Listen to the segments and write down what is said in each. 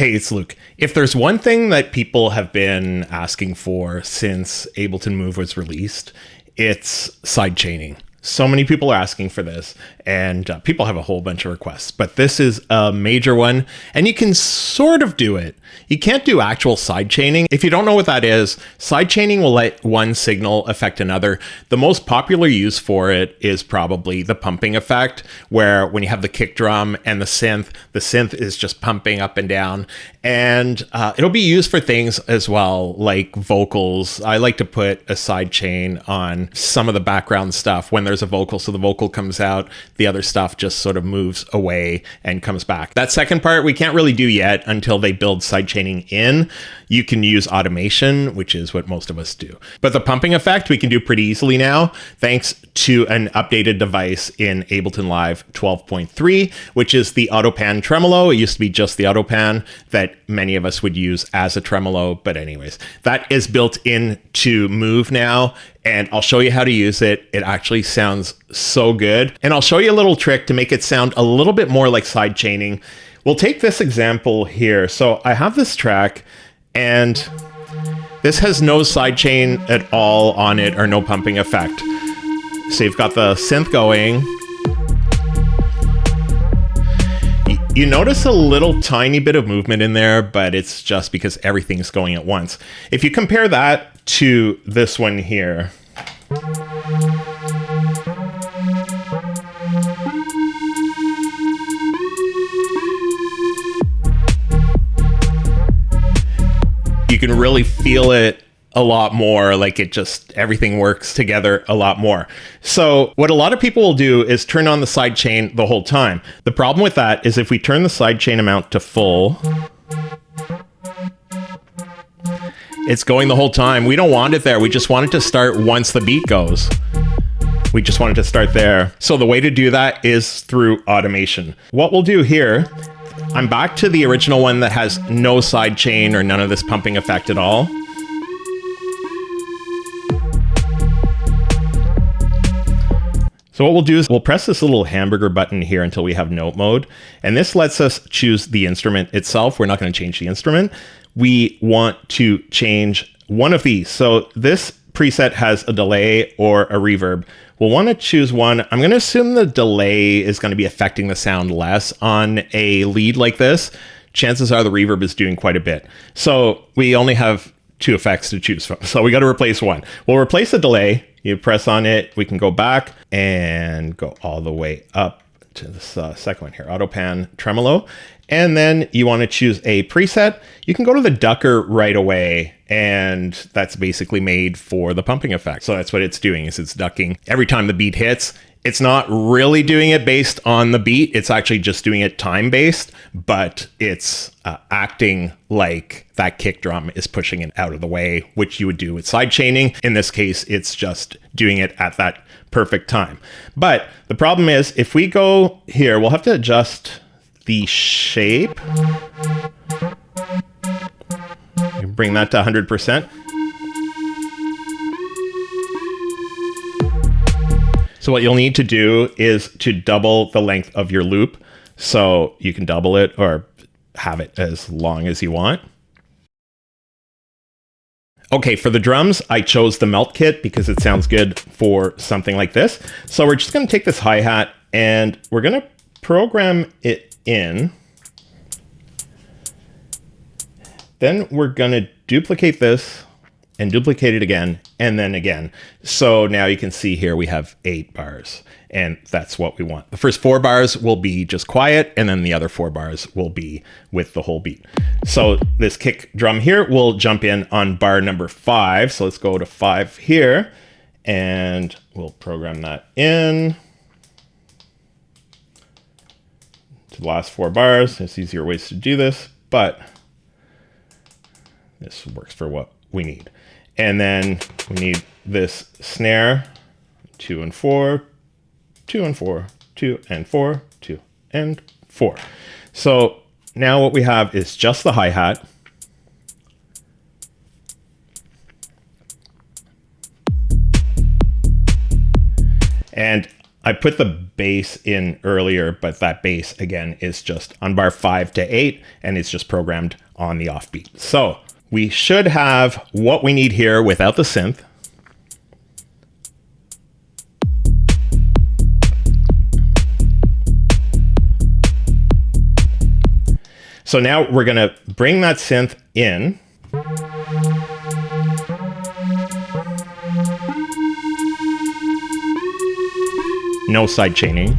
Hey, it's Luke. If there's one thing that people have been asking for since Ableton Move was released, it's sidechaining. So many people are asking for this, and people have a whole bunch of requests, but this is a major one, and you can sort of do it. You can't do actual sidechaining. If you don't know what that is, sidechaining will let one signal affect another. The most popular use for it is probably the pumping effect, where when you have the kick drum and the synth is just pumping up and down, and it'll be used for things as well, like vocals. I like to put a sidechain on some of the background stuff when there's a vocal, so the vocal comes out, the other stuff just sort of moves away and comes back. That second part we can't really do yet until they build sidechaining in. You can use automation, which is what most of us do. But the pumping effect we can do pretty easily now, thanks to an updated device in Ableton Live 12.3, which is the Auto Pan-Tremolo. It used to be just the Auto Pan that many of us would use as a tremolo. But anyways, that is built into Move now, and I'll show you how to use it. It actually sounds so good. And I'll show you a little trick to make it sound a little bit more like sidechaining. We'll take this example here. So I have this track, and this has no sidechain at all on it, or no pumping effect. So you've got the synth going. You notice a little tiny bit of movement in there, but it's just because everything's going at once. If you compare that to this one here, you can really feel it a lot more, like it just, everything works together a lot more. So what a lot of people will do is turn on the sidechain the whole time. The problem with that is if we turn the sidechain amount to full, it's going the whole time. We don't want it there. We just want it to start once the beat goes. We just want it to start there. So the way to do that is through automation. What we'll do here, I'm back to the original one that has no sidechain or none of this pumping effect at all. So what we'll do is we'll press this little hamburger button here until we have note mode. And this lets us choose the instrument itself. We're not going to change the instrument. We want to change one of these. So this preset has a delay or a reverb. We'll want to choose one. I'm going to assume the delay is going to be affecting the sound less on a lead like this. Chances are the reverb is doing quite a bit. So we only have two effects to choose from. So we got to replace one. We'll replace the delay. You press on it. We can go back and go all the way up to this second one here, Auto Pan-Tremolo. And then you want to choose a preset. You can go to the ducker right away, and that's basically made for the pumping effect. So that's what it's doing, is it's ducking every time the beat hits. It's not really doing it based on the beat. It's actually just doing it time-based, but it's acting like that kick drum is pushing it out of the way, which you would do with sidechaining. In this case, it's just doing it at that perfect time. But the problem is, if we go here, we'll have to adjust the shape. Bring that to 100%. So what you'll need to do is to double the length of your loop. So you can double it or have it as long as you want. Okay, for the drums, I chose the melt kit because it sounds good for something like this. So we're just going to take this hi-hat and we're going to program it in. Then we're going to duplicate this and duplicate it again, and then again. So now you can see here we have 8 bars, and that's what we want. The first 4 bars will be just quiet, and then the other 4 bars will be with the whole beat. So this kick drum here will jump in on bar number 5. So let's go to 5 here, and we'll program that in to the last 4 bars. There's easier ways to do this, but this works for what we need. And then we need this snare, 2 and 4, 2 and 4, 2 and 4, 2 and 4. So now what we have is just the hi-hat. And I put the bass in earlier, but that bass again is just on bar 5 to 8 and it's just programmed on the offbeat. So we should have what we need here without the synth. So now we're going to bring that synth in. No side chaining.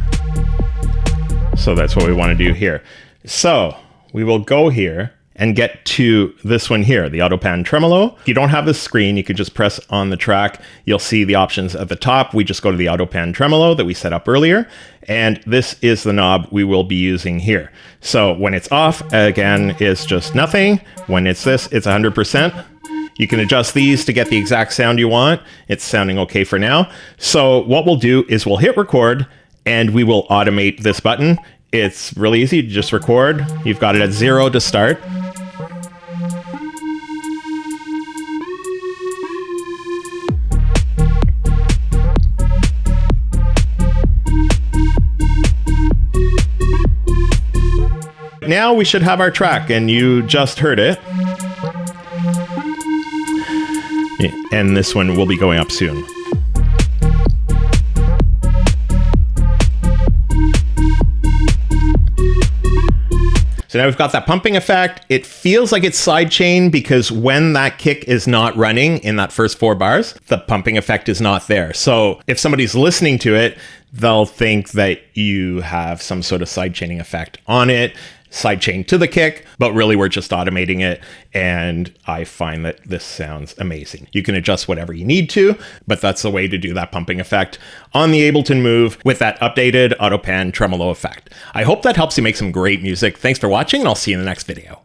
So that's what we want to do here. So we will go here and get to this one here, the Auto Pan-Tremolo. If you don't have the screen, you can just press on the track. You'll see the options at the top. We just go to the Auto Pan-Tremolo that we set up earlier. And this is the knob we will be using here. So when it's off, again, it's just nothing. When it's this, it's 100%. You can adjust these to get the exact sound you want. It's sounding okay for now. So what we'll do is we'll hit record and we will automate this button. It's really easy to just record. You've got it at 0 to start. Now we should have our track, and you just heard it. And this one will be going up soon. So now we've got that pumping effect. It feels like it's sidechain because when that kick is not running in that first 4 bars, the pumping effect is not there. So if somebody's listening to it, they'll think that you have some sort of sidechaining effect on it, sidechain to the kick, but really we're just automating it. And I find that this sounds amazing. You can adjust whatever you need to, but that's the way to do that pumping effect on the Ableton Move with that updated Auto Pan-Tremolo effect. I hope that helps you make some great music. Thanks for watching, and I'll see you in the next video.